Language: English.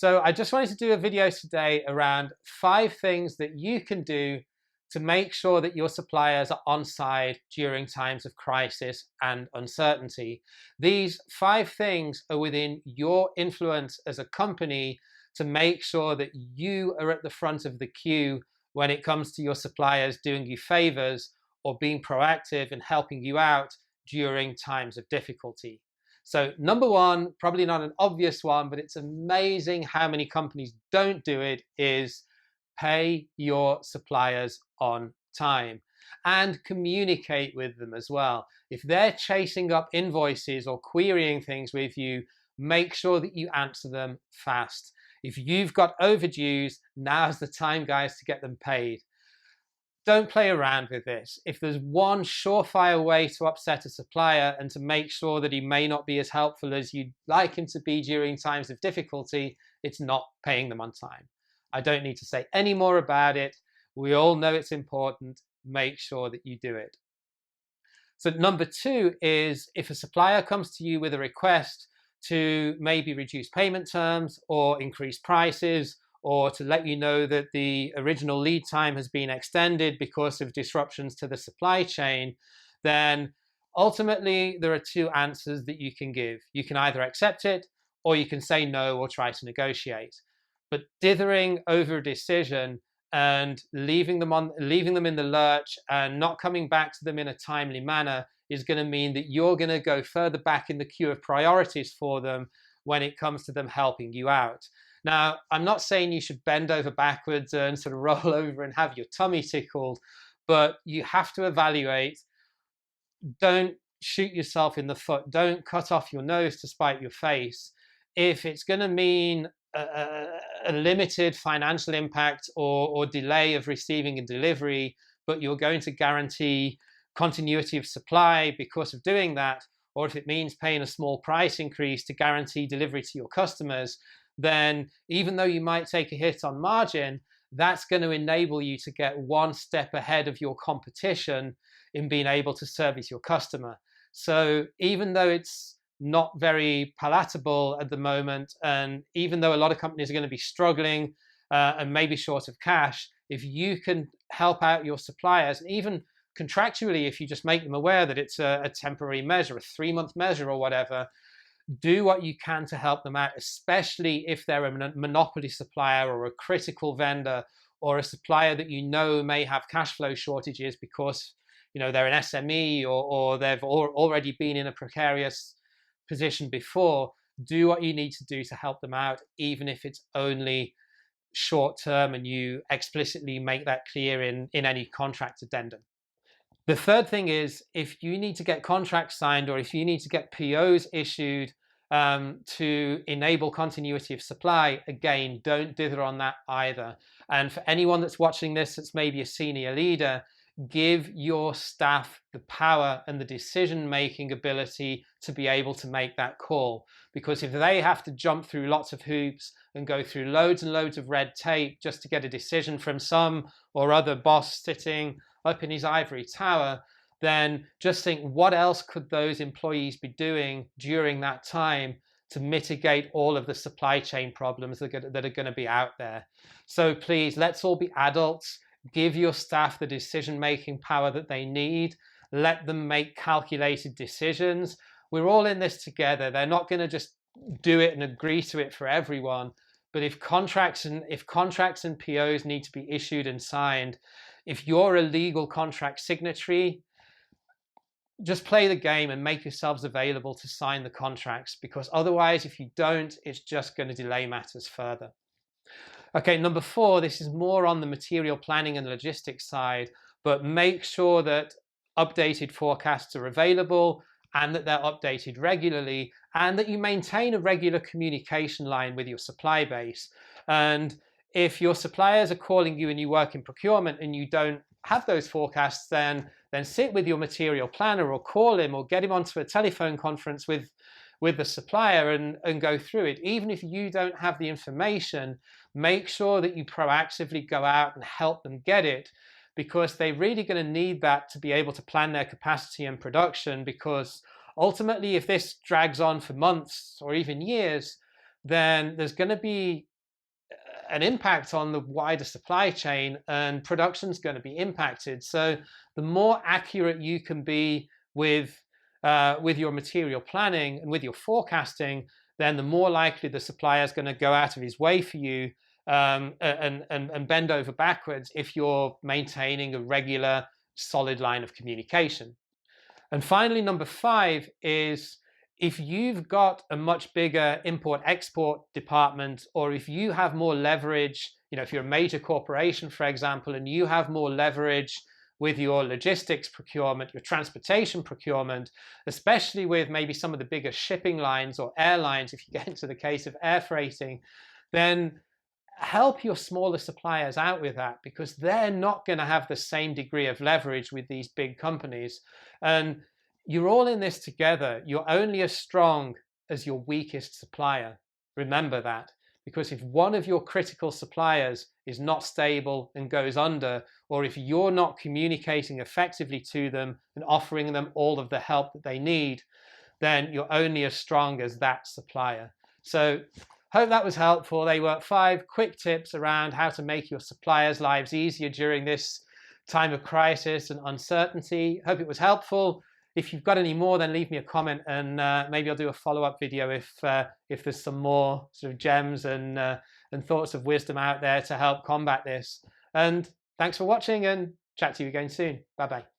So I just wanted to do a video today around 5 things that you can do to make sure that your suppliers are on side during times of crisis and uncertainty. These 5 things are within your influence as a company to make sure that you are at the front of the queue when it comes to your suppliers doing you favors or being proactive and helping you out during times of difficulty. So number one, probably not an obvious one, but it's amazing how many companies don't do it, is pay your suppliers on time and communicate with them as well. If they're chasing up invoices or querying things with you, make sure that you answer them fast. If you've got overdues, now's the time, guys, to get them paid. Don't play around with this. If there's one surefire way to upset a supplier and to make sure that he may not be as helpful as you'd like him to be during times of difficulty, it's not paying them on time. I don't need to say any more about it. We all know it's important. Make sure that you do it. So number 2 is, if a supplier comes to you with a request to maybe reduce payment terms or increase prices, or to let you know that the original lead time has been extended because of disruptions to the supply chain, then ultimately there are 2 answers that you can give. You can either accept it or you can say no or try to negotiate. But dithering over a decision and leaving them in the lurch and not coming back to them in a timely manner is going to mean that you're going to go further back in the queue of priorities for them when it comes to them helping you out. Now, I'm not saying you should bend over backwards and sort of roll over and have your tummy tickled, but you have to evaluate. Don't shoot yourself in the foot. Don't cut off your nose to spite your face. If it's going to mean a limited financial impact or delay of receiving a delivery, but you're going to guarantee continuity of supply because of doing that, or if it means paying a small price increase to guarantee delivery to your customers, then even though you might take a hit on margin, that's going to enable you to get one step ahead of your competition in being able to service your customer. So even though it's not very palatable at the moment, and even though a lot of companies are going to be struggling and maybe short of cash, if you can help out your suppliers, and even contractually, if you just make them aware that it's a temporary measure, a 3-month measure or whatever, do what you can to help them out, especially if they're a monopoly supplier or a critical vendor or a supplier that you know may have cash flow shortages because they're an SME or they've already been in a precarious position before. Do what you need to do to help them out, even if it's only short term, and you explicitly make that clear in any contract addendum. The third thing is, if you need to get contracts signed or if you need to get POs issued to enable continuity of supply, again, don't dither on that either. And for anyone that's watching this that's maybe a senior leader, give your staff the power and the decision-making ability to be able to make that call. Because if they have to jump through lots of hoops and go through loads and loads of red tape just to get a decision from some or other boss sitting up in his ivory tower, then just think, what else could those employees be doing during that time to mitigate all of the supply chain problems that are going to be out there? So please, let's all be adults. Give your staff the decision-making power that they need. Let them make calculated decisions. We're all in this together. They're not going to just do it and agree to it for everyone. But if contracts and POs need to be issued and signed, if you're a legal contract signatory, just play the game and make yourselves available to sign the contracts, because otherwise, if you don't, it's just going to delay matters further. Okay, number 4, this is more on the material planning and logistics side, but make sure that updated forecasts are available and that they're updated regularly, and that you maintain a regular communication line with your supply base. And if your suppliers are calling you and you work in procurement and you don't have those forecasts, then sit with your material planner or call him or get him onto a telephone conference with the supplier and go through it. Even if you don't have the information, make sure that you proactively go out and help them get it, because they're really going to need that to be able to plan their capacity and production. Because ultimately, if this drags on for months or even years, then there's going to be an impact on the wider supply chain, and production's going to be impacted. So the more accurate you can be with your material planning and with your forecasting, then the more likely the supplier is going to go out of his way for you and bend over backwards if you're maintaining a regular, solid line of communication. And finally, number 5 is, if you've got a much bigger import-export department, or if you have more leverage, if you're a major corporation, for example, and you have more leverage with your logistics procurement, your transportation procurement, especially with maybe some of the bigger shipping lines or airlines, if you get into the case of air freighting, then help your smaller suppliers out with that, because they're not going to have the same degree of leverage with these big companies. And you're all in this together. You're only as strong as your weakest supplier. Remember that, because if one of your critical suppliers is not stable and goes under, or if you're not communicating effectively to them and offering them all of the help that they need, then you're only as strong as that supplier. So hope that was helpful. They were 5 quick tips around how to make your suppliers' lives easier during this time of crisis and uncertainty. Hope it was helpful. If you've got any more, then leave me a comment, and maybe I'll do a follow-up video if there's some more sort of gems and thoughts of wisdom out there to help combat this. And thanks for watching, and chat to you again soon. Bye-bye.